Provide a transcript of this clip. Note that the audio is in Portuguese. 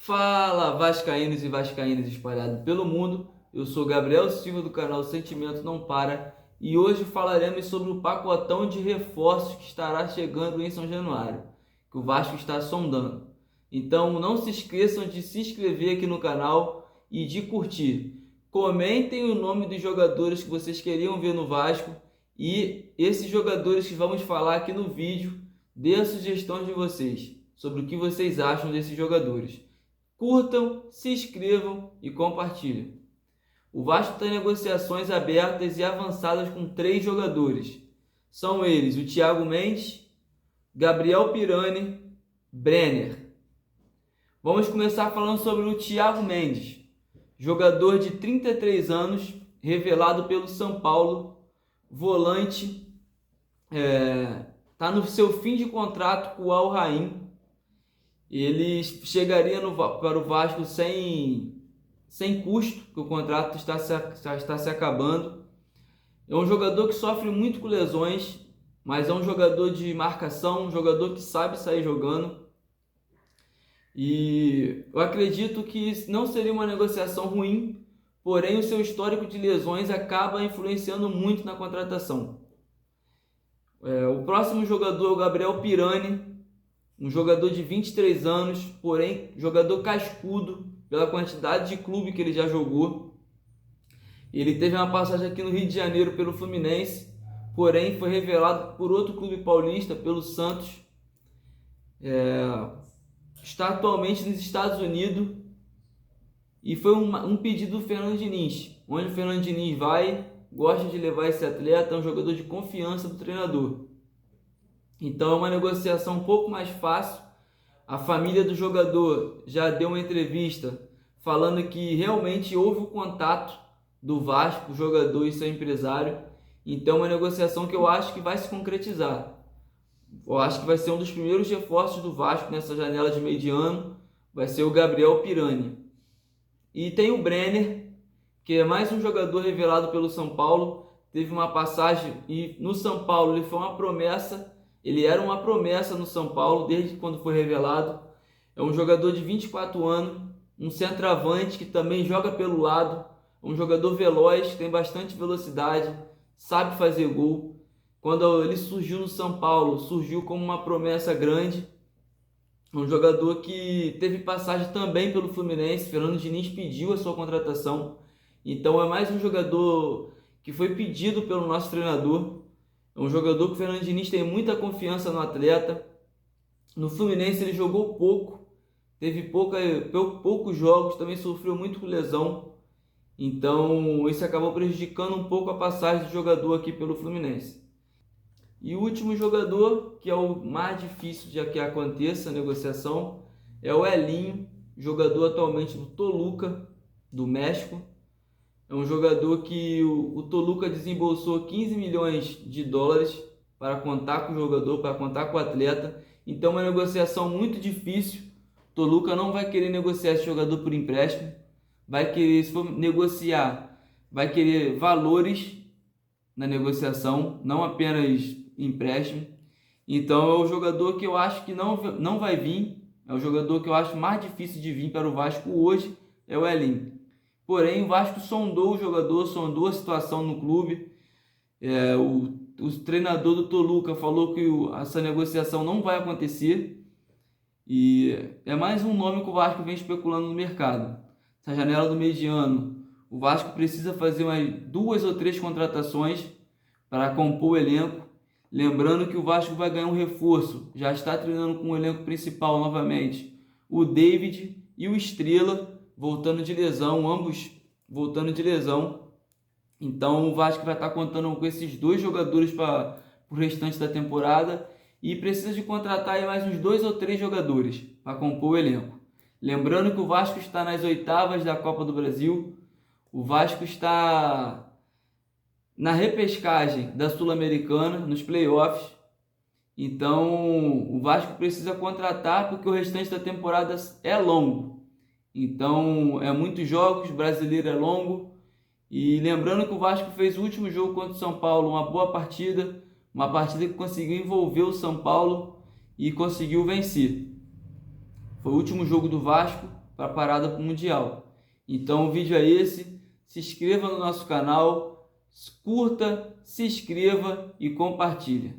Fala, vascaínos e vascaínas espalhados pelo mundo. Eu sou Gabriel Silva do canal Sentimento Não Para e hoje falaremos sobre o pacotão de reforços que estará chegando em São Januário, que o Vasco está sondando. Então não se esqueçam de se inscrever aqui no canal e de curtir. Comentem o nome dos jogadores que vocês queriam ver no Vasco e esses jogadores que vamos falar aqui no vídeo, dê a sugestão de vocês sobre o que vocês acham desses jogadores. Curtam, se inscrevam e compartilhem. O Vasco tem negociações abertas e avançadas com 3 jogadores. São eles o Thiago Mendes, Gabriel Pirani, Brenner. Vamos começar falando sobre o Thiago Mendes, jogador de 33 anos, revelado pelo São Paulo, volante, está no seu fim de contrato com o Al Rain. Ele chegaria para o Vasco sem custo, porque o contrato está se acabando. É um jogador que sofre muito com lesões, mas é um jogador de marcação, um jogador que sabe sair jogando. E eu acredito que não seria uma negociação ruim, porém o seu histórico de lesões acaba influenciando muito na contratação. O próximo jogador é o Gabriel Pirani, um jogador de 23 anos, porém jogador cascudo pela quantidade de clube que ele já jogou. Ele teve uma passagem aqui no Rio de Janeiro pelo Fluminense, porém foi revelado por outro clube paulista, pelo Santos. Está atualmente nos Estados Unidos e foi um pedido do Fernando Diniz. Onde o Fernando Diniz vai, gosta de levar esse atleta, é um jogador de confiança do treinador. Então é uma negociação um pouco mais fácil. A família do jogador já deu uma entrevista falando que realmente houve o contato do Vasco, o jogador e seu empresário. Então é uma negociação que eu acho que vai se concretizar. Eu acho que vai ser um dos primeiros reforços do Vasco nessa janela de meio de ano. Vai ser o Gabriel Pirani. E tem o Brenner, que é mais um jogador revelado pelo São Paulo. Teve uma passagem e no São Paulo ele foi uma promessa. Ele era uma promessa no São Paulo desde quando foi revelado. É um jogador de 24 anos, um centroavante que também joga pelo lado, um jogador veloz, tem bastante velocidade, sabe fazer gol. Quando ele surgiu no São Paulo, surgiu como uma promessa grande. Um jogador que teve passagem também pelo Fluminense. Fernando Diniz pediu a sua contratação. Então é mais um jogador que foi pedido pelo nosso treinador. É um jogador que o Fernando Diniz tem muita confiança no atleta. No Fluminense ele jogou pouco, teve poucos jogos, também sofreu muito com lesão. Então isso acabou prejudicando um pouco a passagem do jogador aqui pelo Fluminense. E o último jogador, que é o mais difícil de que aconteça a negociação, é o Elinho, jogador atualmente do Toluca, do México. É um jogador que o Toluca desembolsou 15 milhões de dólares para contar com o jogador, para contar com o atleta. Então é uma negociação muito difícil. O Toluca não vai querer negociar esse jogador por empréstimo. Vai querer, se for negociar, vai querer valores na negociação, não apenas empréstimo. Então é o jogador que eu acho que não vai vir. É o jogador que eu acho mais difícil de vir para o Vasco hoje, é o Elinho. Porém, o Vasco sondou o jogador, sondou a situação no clube. O treinador do Toluca falou que essa negociação não vai acontecer. E é mais um nome que o Vasco vem especulando no mercado. Essa janela do meio de ano, o Vasco precisa fazer umas 2 ou 3 contratações para compor o elenco. Lembrando que o Vasco vai ganhar um reforço. Já está treinando com o elenco principal novamente. O David e o Estrela voltando de lesão, ambos voltando de lesão. Então o Vasco vai estar contando com esses 2 jogadores para o restante da temporada e precisa de contratar aí mais uns 2 ou 3 jogadores para compor o elenco. Lembrando que o Vasco está nas oitavas da Copa do Brasil, o Vasco está na repescagem da Sul-Americana, nos playoffs. Então o Vasco precisa contratar porque o restante da temporada é longo. Então, é muitos jogos, o brasileiro é longo. E lembrando que o Vasco fez o último jogo contra o São Paulo, uma boa partida. Uma partida que conseguiu envolver o São Paulo e conseguiu vencer. Foi o último jogo do Vasco para a parada mundial. Então o vídeo é esse. Se inscreva no nosso canal, curta, se inscreva e compartilhe.